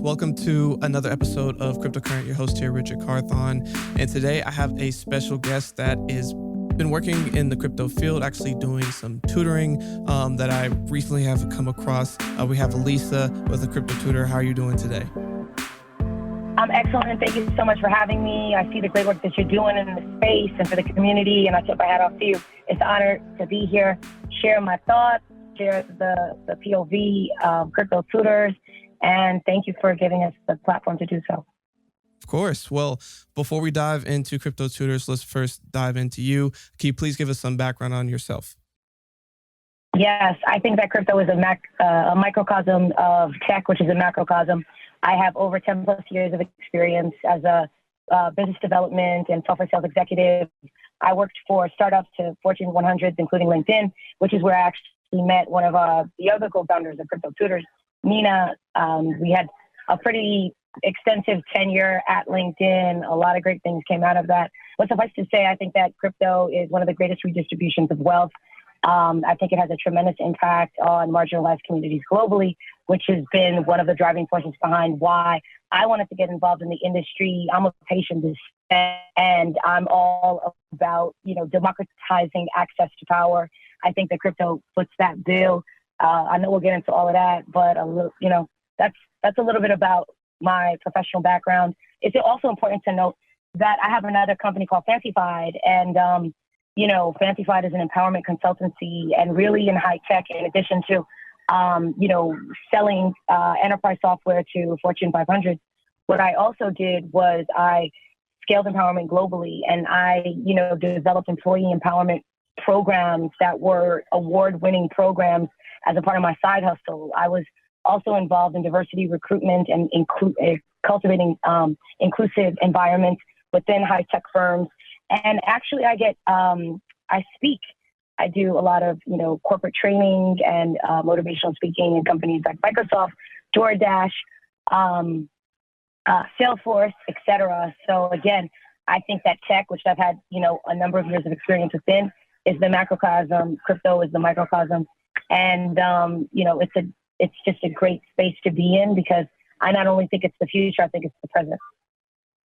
Welcome to another episode of Cryptocurrent. Your host here, Richard Carthon. And today I have a special guest that is been working in the crypto field, actually doing some tutoring that I recently have come across. We have Alisa with a Crypto Tutor. How are you doing today? I'm excellent. Thank you so much for having me. I see the great work that you're doing in the space and for the community, and I tip my hat off to you. It's an honor to be here, share my thoughts, share the POV of Crypto Tutors, and thank you for giving us the platform to do so. Of course. Well, before we dive into Crypto Tutors, let's first dive into you. Can you please give us some background on yourself? Yes, I think that crypto is a microcosm of tech, which is a macrocosm. I have over 10 plus years of experience as a business development and software sales executive. I worked for startups to Fortune 100s, including LinkedIn, which is where I actually met one of the other co-founders of Crypto Tutors, Nina. We had a pretty extensive tenure at LinkedIn. A lot of great things came out of that. But suffice to say, I think that crypto is one of the greatest redistributions of wealth. I think it has a tremendous impact on marginalized communities globally, which has been one of the driving forces behind why I wanted to get involved in the industry. I'm of Haitian descent, and I'm all about, democratizing access to power. I think that crypto puts that bill. I know we'll get into all of that, but that's a little bit about my professional background. It's also important to note that I have another company called Fancyfied, and Fancyfied is an empowerment consultancy, and really in high tech, in addition to selling enterprise software to Fortune 500. What I also did was I scaled empowerment globally, and I developed employee empowerment programs that were award-winning programs as a part of my side hustle. I was also involved in diversity recruitment and cultivating inclusive environments within high-tech firms. And actually, I speak. I do a lot of, corporate training and motivational speaking in companies like Microsoft, DoorDash, Salesforce, etc. So again, I think that tech, which I've had, a number of years of experience within, is the macrocosm. Crypto is the microcosm. And, it's just a great space to be in, because I not only think it's the future, I think it's the present.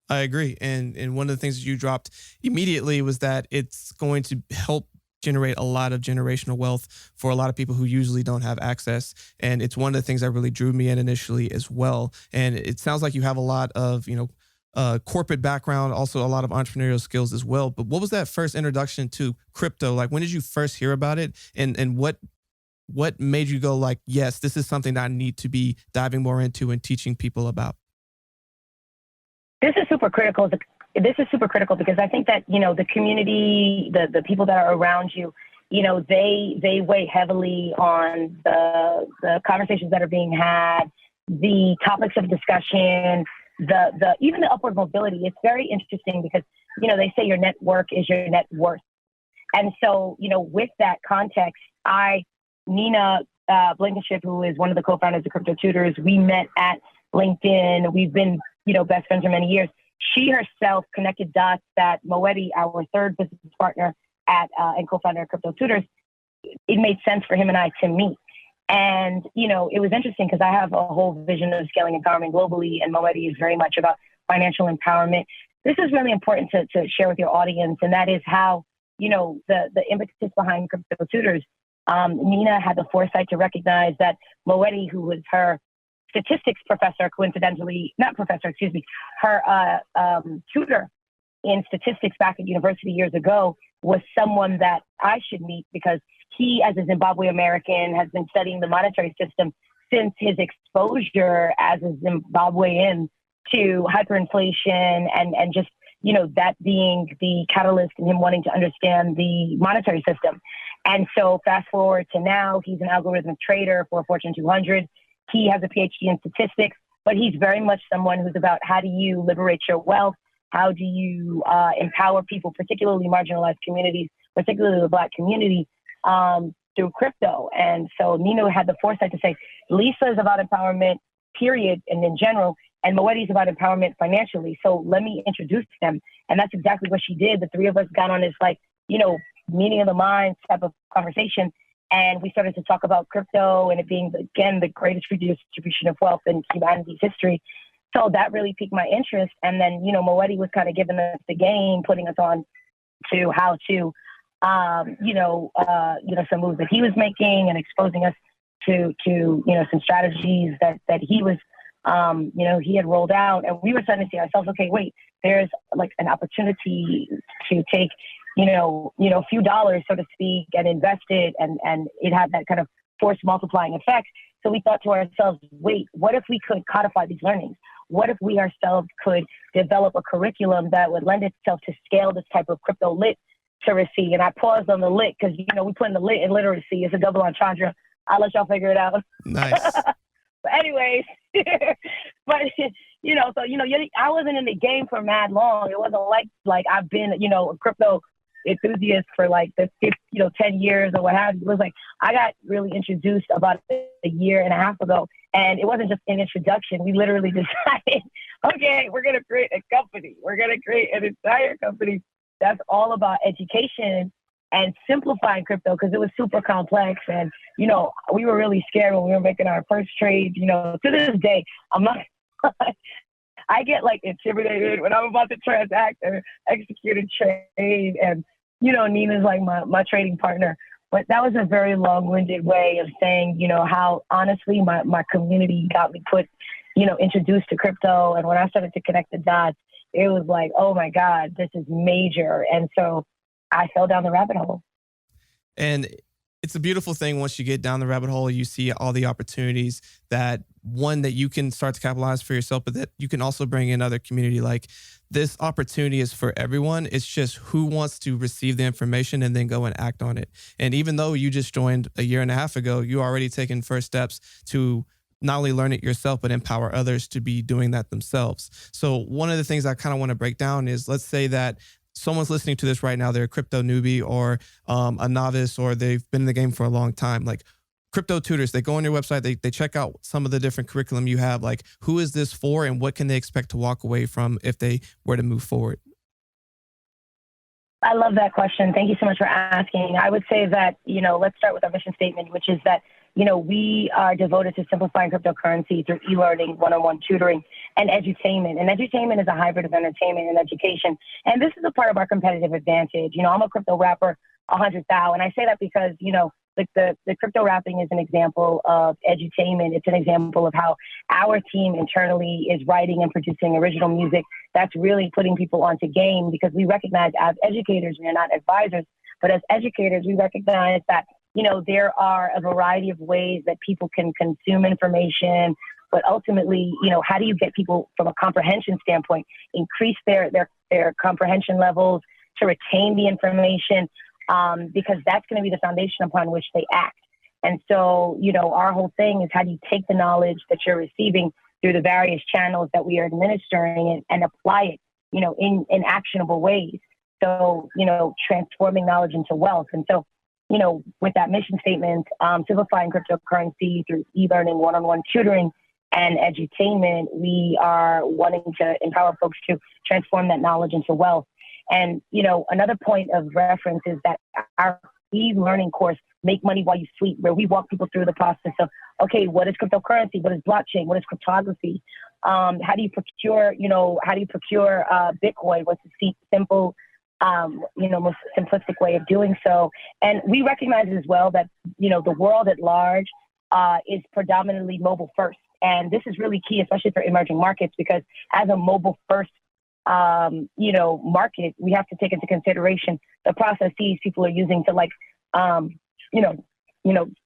I agree. And one of the things that you dropped immediately was that it's going to help generate a lot of generational wealth for a lot of people who usually don't have access. And it's one of the things that really drew me in initially as well. And it sounds like you have a lot of, corporate background, also a lot of entrepreneurial skills as well. But what was that first introduction to crypto? Like, when did you first hear about it? And what made you go like, yes, this is something that I need to be diving more into and teaching people about? This is super critical. Because I think that, the community, the people that are around you, they weigh heavily on the conversations that are being had, the topics of discussion, even the upward mobility. It's very interesting because, they say your network is your net worth. And so, with that context, Nina Blankenship, who is one of the co-founders of Crypto Tutors, we met at LinkedIn. We've been, best friends for many years. She herself connected dots that Moetti, our third business partner and co-founder of Crypto Tutors, it made sense for him and I to meet. And, it was interesting because I have a whole vision of scaling empowerment globally, and Moetti is very much about financial empowerment. This is really important to share with your audience, and that is how, the impetus behind Crypto Tutors. Nina had the foresight to recognize that Moetti, who was her statistics professor, her tutor in statistics back at university years ago, was someone that I should meet, because he, as a Zimbabwe American, has been studying the monetary system since his exposure as a Zimbabwean to hyperinflation and just, that being the catalyst in him wanting to understand the monetary system. And so fast forward to now, he's an algorithmic trader for Fortune 200. He has a PhD in statistics, but he's very much someone who's about how do you liberate your wealth? How do you empower people, particularly marginalized communities, particularly the Black community, through crypto? And so Nina had the foresight to say, Lisa is about empowerment, period, and in general, and Moetti is about empowerment financially. So let me introduce them. And that's exactly what she did. The three of us got on this, meeting of the minds type of conversation. And we started to talk about crypto and it being, again, the greatest redistribution of wealth in humanity's history. So that really piqued my interest. And then, Moetti was kind of giving us the game, putting us on to how to, some moves that he was making and exposing us to some strategies that he was, he had rolled out. And we were starting to see ourselves, okay, wait, there's like an opportunity to take, a few dollars, so to speak, and invest it. And it had that kind of force multiplying effect. So we thought to ourselves, wait, what if we could codify these learnings? What if we ourselves could develop a curriculum that would lend itself to scale this type of crypto literacy? And I paused on the lit because, we put in the lit in literacy. It's a double entendre. I'll let y'all figure it out. Nice. But anyways, I wasn't in the game for mad long. It wasn't like I've been, a crypto enthusiast for like the 10 years or what have you. It was like I got really introduced about a year and a half ago, and it wasn't just an introduction. We literally decided, okay, we're gonna create a company. We're gonna create an entire company that's all about education and simplifying crypto because it was super complex. And we were really scared when we were making our first trades. To this day, I'm not. I get like intimidated when I'm about to transact or execute a trade, and Nina's like my trading partner. But that was a very long-winded way of saying, how honestly my community got me introduced to crypto. And when I started to connect the dots, it was like, oh my God, this is major. And so I fell down the rabbit hole. And it's a beautiful thing once you get down the rabbit hole, you see all the opportunities that you can start to capitalize for yourself, but that you can also bring in other community. Like this opportunity is for everyone. It's just who wants to receive the information and then go and act on it. And even though you just joined a year and a half ago, you already taken first steps to not only learn it yourself, but empower others to be doing that themselves. So one of the things I kind of want to break down is, let's say that someone's listening to this right now, they're a crypto newbie or a novice, or they've been in the game for a long time. Like Crypto Tutors, they go on your website, they check out some of the different curriculum you have. Like, who is this for and what can they expect to walk away from if they were to move forward? I love that question. Thank you so much for asking. I would say that, let's start with our mission statement, which is that, we are devoted to simplifying cryptocurrency through e-learning, one-on-one tutoring, and edutainment. And edutainment is a hybrid of entertainment and education. And this is a part of our competitive advantage. I'm a crypto rapper, 100 thou. And I say that because, the crypto rapping is an example of edutainment. It's an example of how our team internally is writing and producing original music that's really putting people onto game, because we recognize as educators, we are not advisors, but as educators, we recognize that, there are a variety of ways that people can consume information, but ultimately, how do you get people from a comprehension standpoint, increase their comprehension levels to retain the information, because that's going to be the foundation upon which they act. And so, our whole thing is, how do you take the knowledge that you're receiving through the various channels that we are administering and apply it, in actionable ways. So, transforming knowledge into wealth. And so, with that mission statement, simplifying cryptocurrency through e-learning, one-on-one tutoring, and edutainment, we are wanting to empower folks to transform that knowledge into wealth. And, another point of reference is that our e-learning course, Make Money While You Sleep, where we walk people through the process of, okay, what is cryptocurrency? What is blockchain? What is cryptography? How do you procure, Bitcoin? What's the simple, most simplistic way of doing so? And we recognize as well that, the world at large is predominantly mobile first. And this is really key, especially for emerging markets, because as a mobile first, market, we have to take into consideration the processes people are using to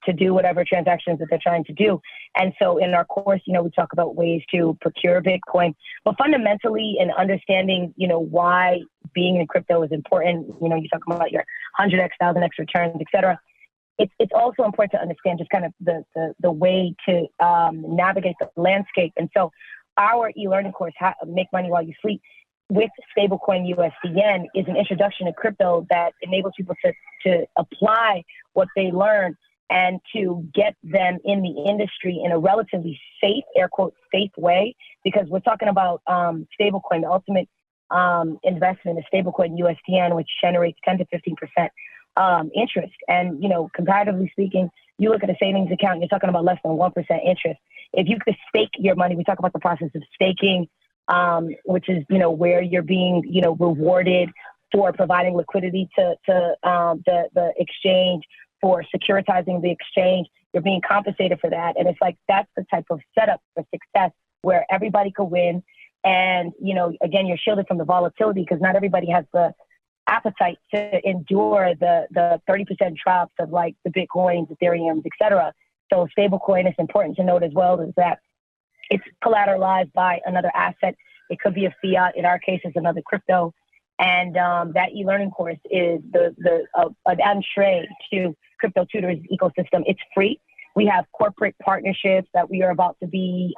to do whatever transactions that they're trying to do. And so in our course, we talk about ways to procure Bitcoin, but fundamentally in understanding, why being in crypto is important. You talk about your 100x, 1000x returns, et cetera. It's also important to understand just kind of the way to navigate the landscape. And so our e-learning course, Make Money While You Sleep, with stablecoin USDN, is an introduction to crypto that enables people to apply what they learn and to get them in the industry in a relatively safe, air quote, safe way, because we're talking about stablecoin. The ultimate investment is stablecoin USDN, which generates 10 to 15% interest. And, comparatively speaking, you look at a savings account, you're talking about less than 1% interest. If you could stake your money, we talk about the process of staking, which is, where you're being, rewarded for providing liquidity to the exchange, for securitizing the exchange. You're being compensated for that. And it's like, that's the type of setup for success where everybody could win. And, again, you're shielded from the volatility because not everybody has the appetite to endure the 30% drops of like the Bitcoins, Ethereums, et cetera. So stablecoin is important to note as well, is that it's collateralized by another asset. It could be a fiat. In our case, it's another crypto. And that e-learning course is an entree to Crypto Tutors ecosystem. It's free. We have corporate partnerships that we are about to be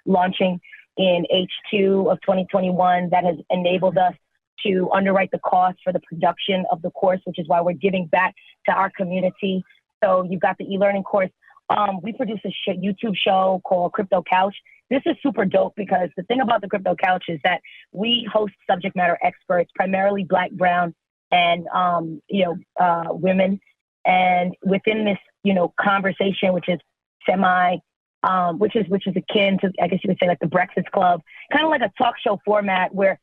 launching in H2 of 2021 that has enabled us to underwrite the cost for the production of the course, which is why we're giving back to our community. So you've got the e-learning course. We produce a YouTube show called Crypto Couch. This is super dope because the thing about the Crypto Couch is that we host subject matter experts, primarily Black, brown, and women. And within this, conversation, which is which is akin to, I guess you could say, like the Breakfast Club, kind of like a talk show format where,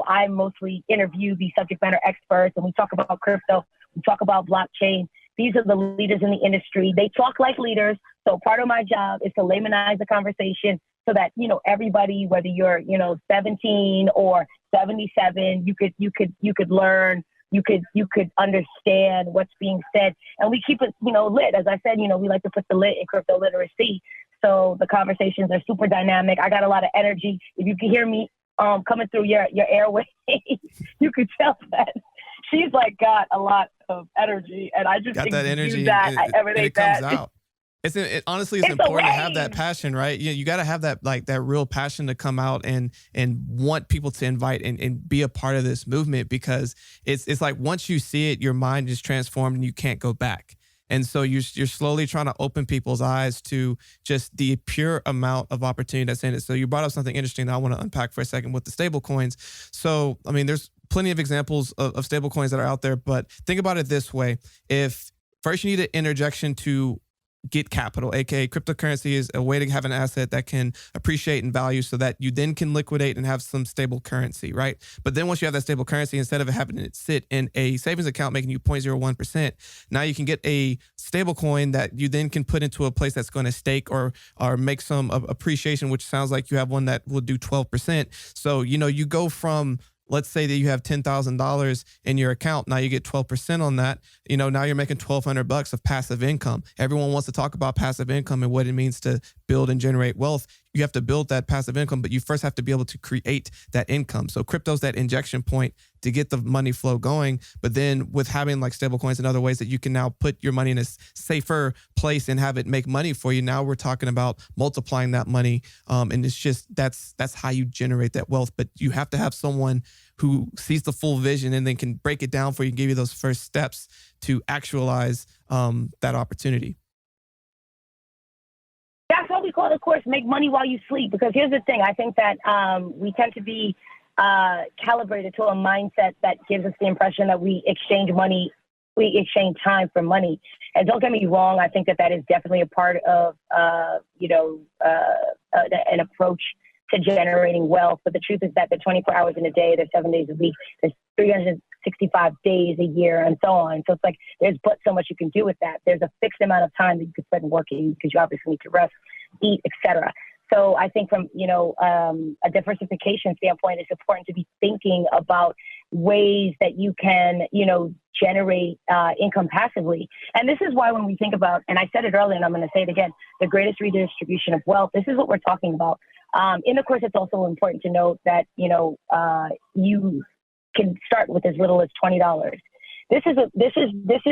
I mostly interview these subject matter experts and we talk about crypto, we talk about blockchain. These are the leaders in the industry. They talk like leaders. So part of my job is to laymanize the conversation so that, everybody, whether you're, 17 or 77, you could learn, you could understand what's being said. And we keep it, lit. As I said, we like to put the lit in crypto literacy. So the conversations are super dynamic. I got a lot of energy. If you can hear me coming through your airway, you could tell that she's like got a lot of energy, and I just got that energy that. and it comes out. Honestly, it's important to have that passion, right? You got to have that real passion to come out and want people to invite and be a part of this movement, because it's like once you see it, your mind is transformed and you can't go back. And so you're slowly trying to open people's eyes to just the pure amount of opportunity that's in it. So you brought up something interesting that I want to unpack for a second with the stable coins. So, I mean, there's plenty of examples of stable coins that are out there, but think about it this way. If first you need an interjection to get capital, aka cryptocurrency is a way to have an asset that can appreciate in value so that you then can liquidate and have some stable currency, right? But then once you have that stable currency, instead of having it sit in a savings account making you 0.01%, now you can get a stable coin that you then can put into a place that's going to stake or make some appreciation, which sounds like you have one that will do 12%. So, you go from, let's say that you have $10,000 in your account. Now you get 12% on that. Now you're making $1,200 of passive income. Everyone wants to talk about passive income and what it means to build and generate wealth. You have to build that passive income, but you first have to be able to create that income. So crypto's that injection point to get the money flow going. But then with having like stable coins and other ways that you can now put your money in a safer place and have it make money for you. Now we're talking about multiplying that money. And it's just, that's how you generate that wealth. But you have to have someone who sees the full vision and then can break it down for you and give you those first steps to actualize that opportunity. That's what we call the course, Make Money While You Sleep. Because here's the thing. I think that we tend to be calibrated to a mindset that gives us the impression that we exchange time for money. And don't get me wrong, I think that is definitely a part of, an approach to generating wealth. But the truth is that there's 24 hours in a day, there's 7 days a week, there's 365 days a year, and so on. So it's like there's but so much you can do with that. There's a fixed amount of time that you can spend working because you obviously need to rest, eat, etc. So I think from a diversification standpoint, it's important to be thinking about ways that you can generate income passively. And this is why when we think about, and I said it earlier and I'm going to say it again, the greatest redistribution of wealth, this is what we're talking about. In the course, it's also important to note that you can start with as little as $20. This is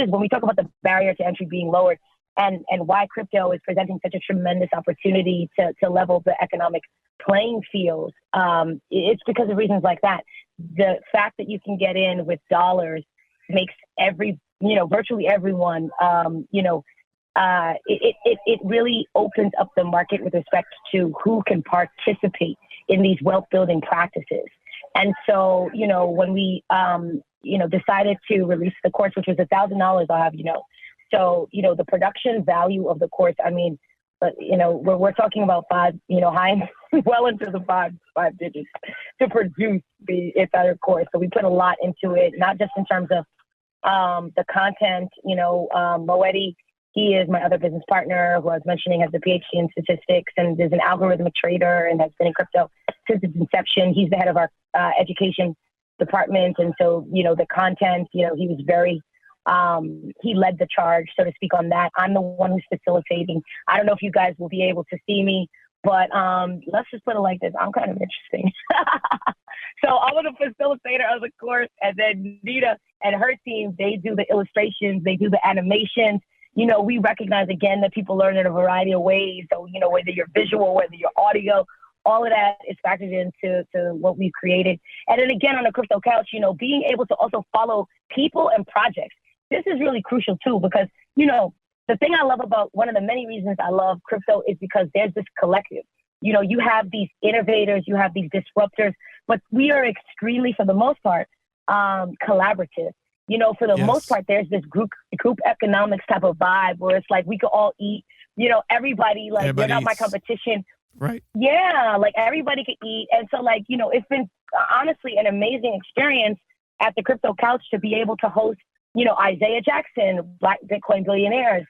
when we talk about the barrier to entry being lowered, and why crypto is presenting such a tremendous opportunity to level the economic playing field. It's because of reasons like that. The fact that you can get in with dollars makes virtually everyone, it really opens up the market with respect to who can participate in these wealth building practices. And so, when we, decided to release the course, which was $1,000, I'll have you know. So, the production value of the course, I mean, but, we're talking about five, high, well into the five digits to produce the entire course. So we put a lot into it, not just in terms of the content, Moetti, he is my other business partner who I was mentioning, has a PhD in statistics and is an algorithmic trader and has been in crypto since its inception. He's the head of our education department. And so, the content, he was very, he led the charge, so to speak, on that. I'm the one who's facilitating. I don't know if you guys will be able to see me, but let's just put it like this. I'm kind of interesting. So I'm the facilitator of the course, and then Nita and her team, they do the illustrations, they do the animations. We recognize, again, that people learn in a variety of ways. So, whether you're visual, whether you're audio, all of that is factored into what we've created. And then again, on the Crypto Couch, being able to also follow people and projects. This is really crucial too, because, the thing I love about, one of the many reasons I love crypto is because there's this collective. You have these innovators, you have these disruptors, but we are extremely, for the most part, collaborative. For the most part, there's this group economics type of vibe where it's like we could all eat, everybody, like, they're not my competition. Right. Yeah, like everybody could eat. And so, like, it's been honestly an amazing experience at the Crypto Couch to be able to host, Isaiah Jackson, Black Bitcoin billionaires.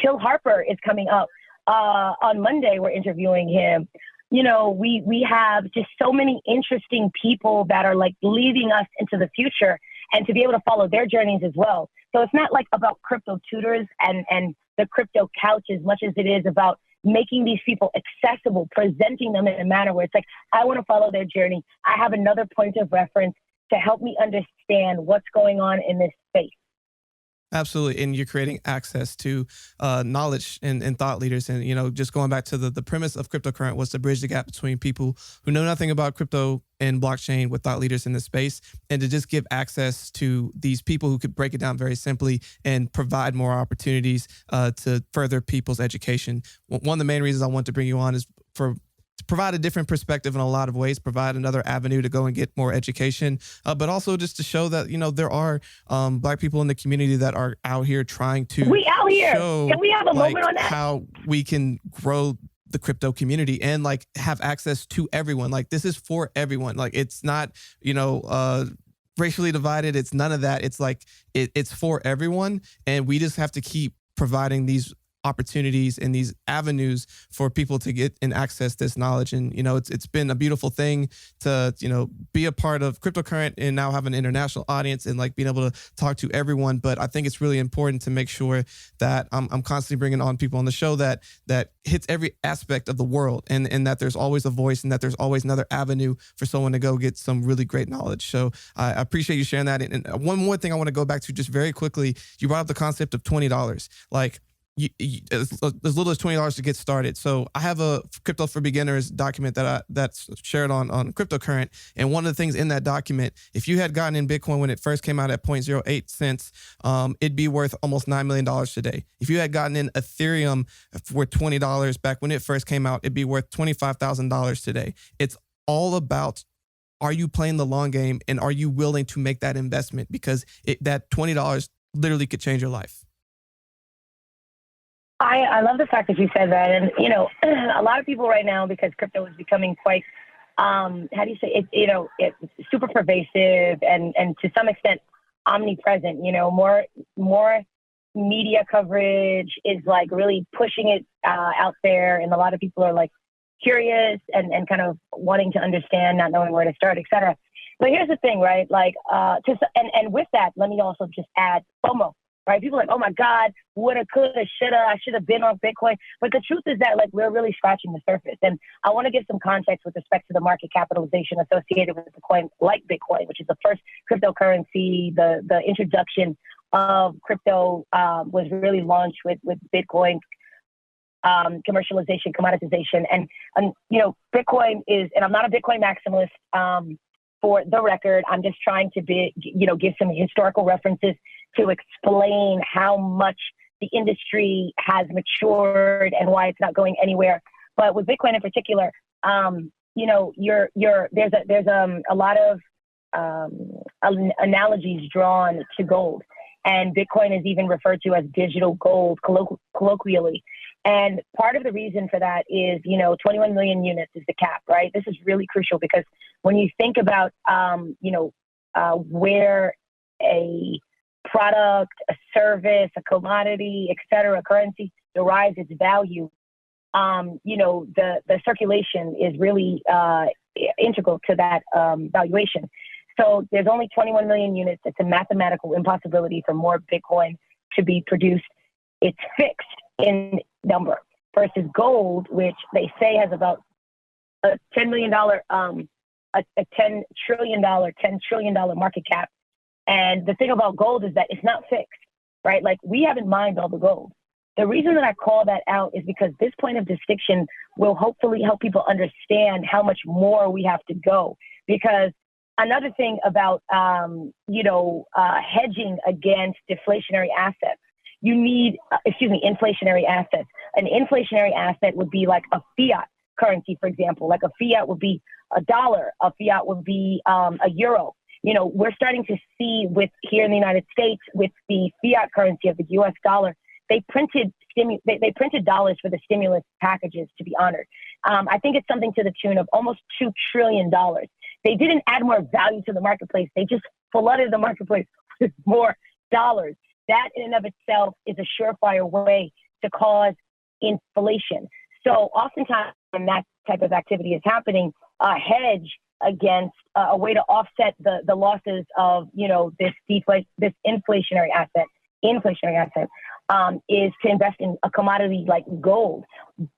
Hill Harper is coming up on Monday. We're interviewing him. We have just so many interesting people that are like leading us into the future, and to be able to follow their journeys as well. So it's not like about Crypto Tutors and the Crypto Couch as much as it is about making these people accessible, presenting them in a manner where it's like, I want to follow their journey. I have another point of reference to help me understand what's going on in this space. Absolutely. And you're creating access to knowledge and thought leaders. And, just going back to the premise of Cryptocurrent was to bridge the gap between people who know nothing about crypto and blockchain with thought leaders in the space, and to just give access to these people who could break it down very simply and provide more opportunities to further people's education. One of the main reasons I want to bring you on is to provide a different perspective in a lot of ways, provide another avenue to go and get more education, but also just to show that, there are Black people in the community that are out here trying to show, can we have a moment on that? How we can grow the crypto community and like have access to everyone. Like, this is for everyone. Like, it's not, racially divided. It's none of that. It's like, it's for everyone. And we just have to keep providing these opportunities and these avenues for people to get and access this knowledge. And, it's been a beautiful thing to, be a part of Cryptocurrent and now have an international audience and like being able to talk to everyone. But I think it's really important to make sure that I'm constantly bringing on people on the show that hits every aspect of the world, and that there's always a voice and that there's always another avenue for someone to go get some really great knowledge. So I appreciate you sharing that. And one more thing I want to go back to just very quickly, you brought up the concept of $20. Like, as little as $20 to get started. So I have a Crypto for Beginners document that's shared on Cryptocurrent. And one of the things in that document, if you had gotten in Bitcoin when it first came out at 0.08 cents, it'd be worth almost $9 million today. If you had gotten in Ethereum for $20 back when it first came out, it'd be worth $25,000 today. It's all about, are you playing the long game, and are you willing to make that investment? Because that $20 literally could change your life. I love the fact that you said that. And, a lot of people right now, because crypto is becoming quite, how do you say it? It's super pervasive and to some extent omnipresent, more media coverage is like really pushing it out there. And a lot of people are like curious and kind of wanting to understand, not knowing where to start, et cetera. But here's the thing, right? Like, and with that, let me also just add FOMO. Right? People are like, oh my God, woulda, coulda, shoulda, I should have been on Bitcoin. But the truth is that, like, we're really scratching the surface. And I want to give some context with respect to the market capitalization associated with the coin like Bitcoin, which is the first cryptocurrency. The introduction of crypto was really launched with Bitcoin commercialization, commoditization. And Bitcoin is, and I'm not a Bitcoin maximalist, for the record, I'm just trying to give some historical references to explain how much the industry has matured and why it's not going anywhere. But with Bitcoin in particular, there's a lot of analogies drawn to gold, and Bitcoin is even referred to as digital gold colloquially. And part of the reason for that is, 21 million units is the cap, right? This is really crucial because when you think about, where a product, a service, a commodity, et cetera, currency derives its value, the circulation is really integral to that valuation. So there's only 21 million units. It's a mathematical impossibility for more Bitcoin to be produced. It's fixed in number versus gold, which they say has about a $10 million, a $10 trillion market cap. And the thing about gold is that it's not fixed, right? Like, we haven't mined all the gold. The reason that I call that out is because this point of distinction will hopefully help people understand how much more we have to go. Because another thing about, hedging against deflationary assets, you need, inflationary assets. An inflationary asset would be like a fiat currency, for example. Like, a fiat would be $1. A fiat would be a euro. We're starting to see here in the United States with the fiat currency of the US dollar, they printed dollars for the stimulus packages to be honored. I think it's something to the tune of almost $2 trillion. They didn't add more value to the marketplace. They just flooded the marketplace with more dollars. That in and of itself is a surefire way to cause inflation. So oftentimes when that type of activity is happening, a hedge against a way to offset the losses of, this inflationary asset is to invest in a commodity like gold.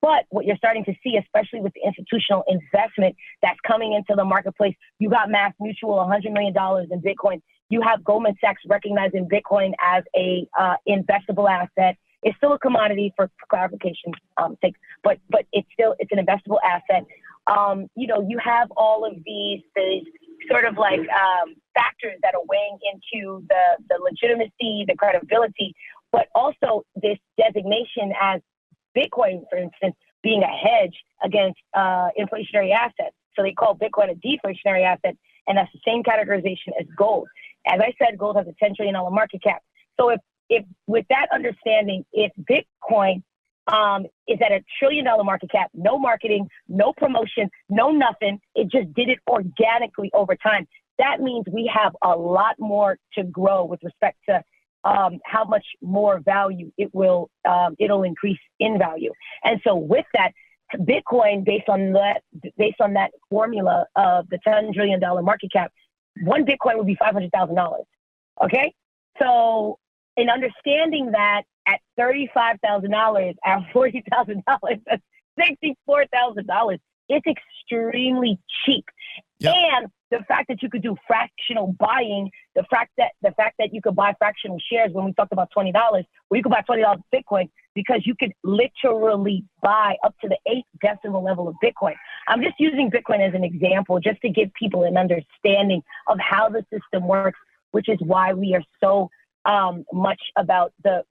But what you're starting to see, especially with the institutional investment that's coming into the marketplace, you got Mass Mutual, $100 million in Bitcoin. You have Goldman Sachs recognizing Bitcoin as a investable asset. It's still a commodity for clarification's sake, but it's an investable asset. You have all of these sort of like factors that are weighing into the legitimacy, the credibility, but also this designation as Bitcoin, for instance, being a hedge against inflationary assets. So they call Bitcoin a deflationary asset, and that's the same categorization as gold. As I said, gold has a $10 trillion market cap. So if with that understanding, if Bitcoin is at $1 trillion market cap, no marketing, no promotion, no nothing, it just did it organically over time. That means we have a lot more to grow with respect to how much more value it'll increase in value. And so with that, Bitcoin, based on that formula of the $10 trillion market cap, one Bitcoin would be $500,000. Okay, so in understanding that at $35,000, at $40,000, that's $64,000. It's extremely cheap. Yep. And the fact that you could do fractional buying, the fact that you could buy fractional shares when we talked about $20, well, you could buy $20 Bitcoin because you could literally buy up to the 8th decimal level of Bitcoin. I'm just using Bitcoin as an example just to give people an understanding of how the system works, which is why we are so much about the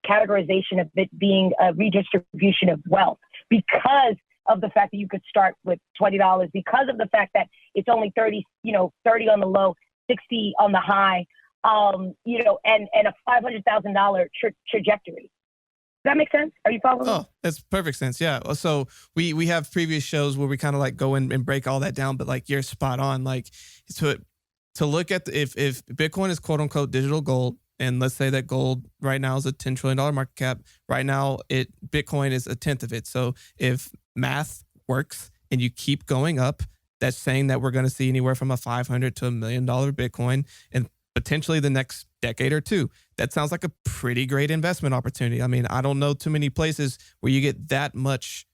categorization of it being a redistribution of wealth, because of the fact that you could start with $20, because of the fact that it's only 30 on the low, 60 on the high, and a $500,000 trajectory. Does that make sense? Are you following? Oh, that's perfect sense. Yeah. So we have previous shows where we kind of like go in and break all that down, but like you're spot on. Like to look at if Bitcoin is quote unquote digital gold, and let's say that gold right now is a $10 trillion market cap. Right now, Bitcoin is 1/10 of it. So if math works and you keep going up, that's saying that we're going to see anywhere from a $500 to $1 million Bitcoin and potentially the next decade or two. That sounds like a pretty great investment opportunity. I mean, I don't know too many places where you get that much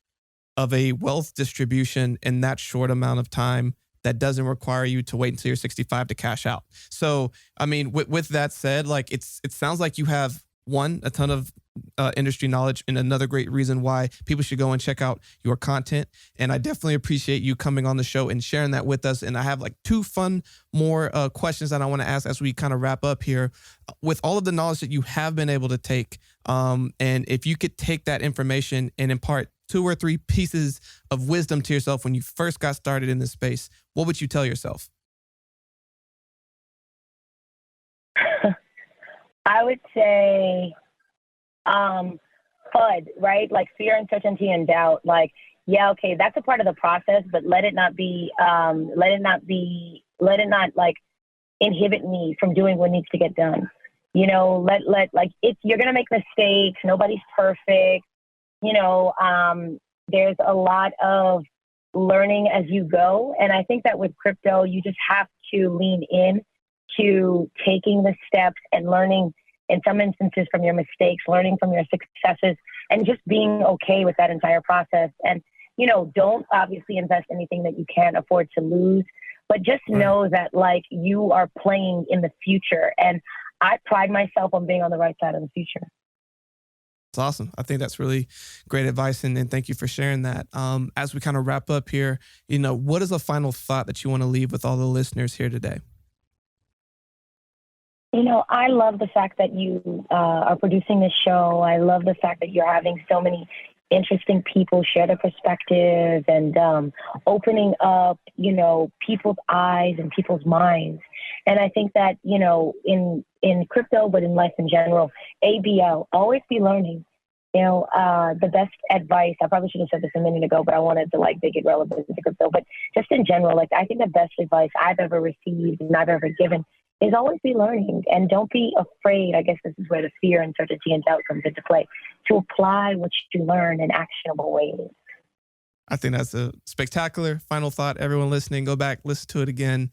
of a wealth distribution in that short amount of time that doesn't require you to wait until you're 65 to cash out. So, I mean, with that said, like it sounds like you have a ton of industry knowledge, and another great reason why people should go and check out your content. And I definitely appreciate you coming on the show and sharing that with us. And I have like two more questions that I want to ask as we kind of wrap up here. With all of the knowledge that you have been able to take, and if you could take that information and impart 2 or 3 pieces of wisdom to yourself when you first got started in this space, what would you tell yourself? I would say, FUD, right? Like fear, uncertainty, and doubt. Like, yeah, okay, that's a part of the process, but let it not like inhibit me from doing what needs to get done. You know, like you're gonna make mistakes. Nobody's perfect. You know, there's a lot of learning as you go, and I think that with crypto, you just have to lean in to taking the steps and learning in some instances from your mistakes, learning from your successes, and just being okay with that entire process. And, you know, don't obviously invest anything that you can't afford to lose, but just know that like you are playing in the future. And I pride myself on being on the right side of the future. It's awesome. I think that's really great advice. And thank you for sharing that. As we kind of wrap up here, you know, what is a final thought that you want to leave with all the listeners here today? You know, I love the fact that you are producing this show. I love the fact that you're having so many interesting people share their perspectives and opening up, you know, people's eyes and people's minds. And I think that, you know, in crypto, but in life in general, ABL, always be learning. You know, the best advice, I probably should have said this a minute ago, but I wanted to like make it relevant to crypto. But just in general, like I think the best advice I've ever received and I've ever given is always be learning and don't be afraid. I guess this is where the fear, uncertainty, and doubt comes into play, to apply what you learn in actionable ways. I think that's a spectacular final thought. Everyone listening, go back, listen to it again.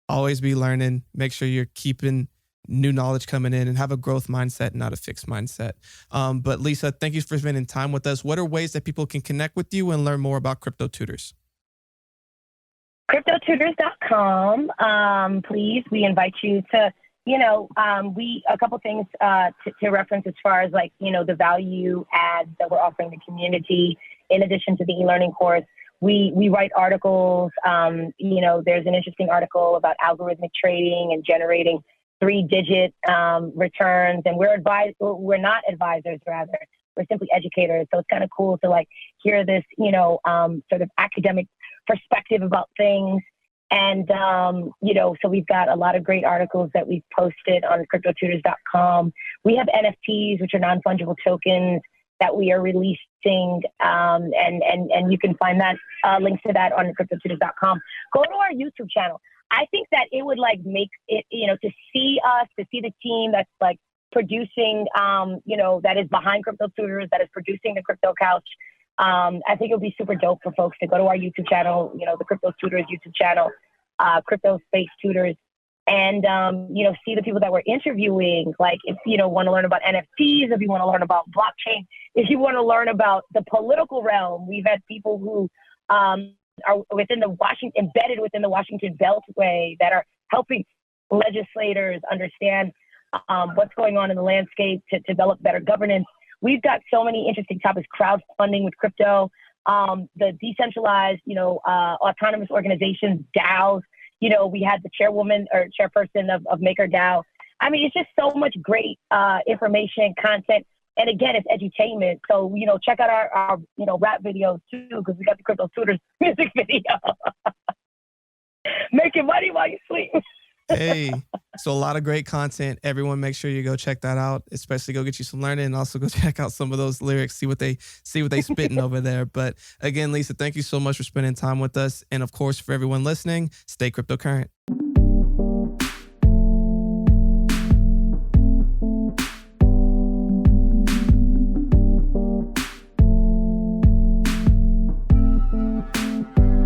Always be learning. Make sure you're keeping new knowledge coming in and have a growth mindset, not a fixed mindset. But Lisa, thank you for spending time with us. What are ways that people can connect with you and learn more about Crypto Tutors? CryptoTutors.com. Please, we invite you to, you know, a couple things to reference as far as like, you know, the value adds that we're offering the community. In addition to the e-learning course, we write articles. You know, there's an interesting article about algorithmic trading and generating 3-digit returns. And we're not advisors, rather. We're simply educators. So it's kind of cool to like hear this, you know, sort of academic perspective about things. And, you know, so we've got a lot of great articles that we've posted on CryptoTutors.com. We have NFTs, which are non-fungible tokens that we are releasing. And you can find that links to that on CryptoTutors.com. Go to our YouTube channel. I think that it would like make it, you know, to see us, to see the team that's like producing, you know, that is behind Crypto Tutors, that is producing the Crypto Couch. I think it would be super dope for folks to go to our YouTube channel, you know, the Crypto Tutors YouTube channel, Crypto Space Tutors, and, you know, see the people that we're interviewing. Like if, you know, want to learn about NFTs, if you want to learn about blockchain, if you want to learn about the political realm, we've had people who are within the embedded within the Washington Beltway that are helping legislators understand what's going on in the landscape to develop better governance. We've got so many interesting topics, crowdfunding with crypto, the decentralized, you know, autonomous organizations, DAOs. You know, we had the chairwoman or chairperson of MakerDAO. I mean, it's just so much great information, content. And again, it's edutainment. So, you know, check out our you know, rap videos too, because we got the Crypto Tutors music video. Making money while you sleep. Hey, so a lot of great content. Everyone make sure you go check that out, especially go get you some learning and also go check out some of those lyrics, see what they spitting over there. But again, Lisa, thank you so much for spending time with us. And of course, for everyone listening, stay cryptocurrent.